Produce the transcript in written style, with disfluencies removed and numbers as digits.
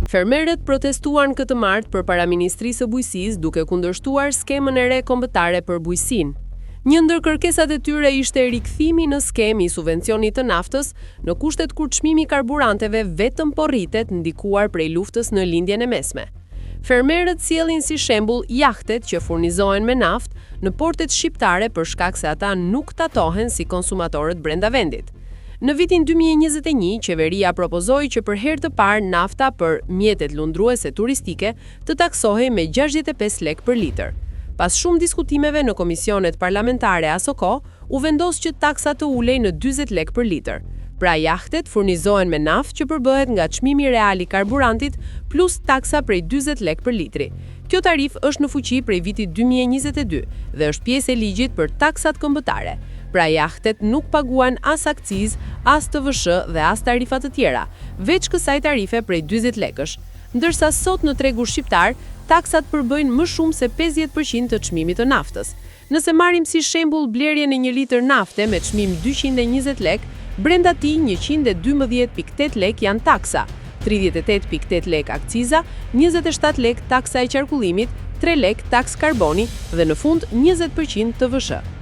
Fermerët protestuan këtë martë përpara Ministrisë së Bujqësisë duke kundërshtuar skemën e re kombëtare për bujqësinë. Një ndër kërkesat e tyre ishte rikthimi në skemë i subvencionit të naftës në kushtet kur çmimi i karburanteve vetëm po rritet ndikuar prej luftës në lindjen e mesme. Fermerët sjellin si shembull jahtet që furnizohen me naftë në portet shqiptare për shkak se ata nuk tatohen si konsumatorët brenda vendit. Në vitin 2021, qeveria propozoi që për herë të parë nafta për mjetet lundruese turistike të taksohej me 65 lek për litër. Pas shumë diskutimeve në komisionet parlamentare asoko, u vendos që taksa të ulej në 40 lek për litër. Pra jahtet furnizohen me naftë që përbëhet nga çmimi real i karburantit plus taksa prej 40 lek për litri. Kjo tarif është në fuqi prej vitit 2022 dhe është pjesë e ligjit për taksat kombëtare. Pra jahtet nuk paguan as akciz, as TVSH dhe as tarifa të tjera, veç kësaj tarife prej 40 lekësh. Ndërsa sot në tregu shqiptar, taksat përbëjnë më shumë se 50% të çmimit të naftës. Nëse marrim si shembull blerjen e 1 litër nafte me çmim 220 lek, brenda tij 112.8 lek janë taksa, 38.8 lek akciza, 27 lek taksa e qarkullimit, 3 lek taks karboni dhe në fund 20% TVSH.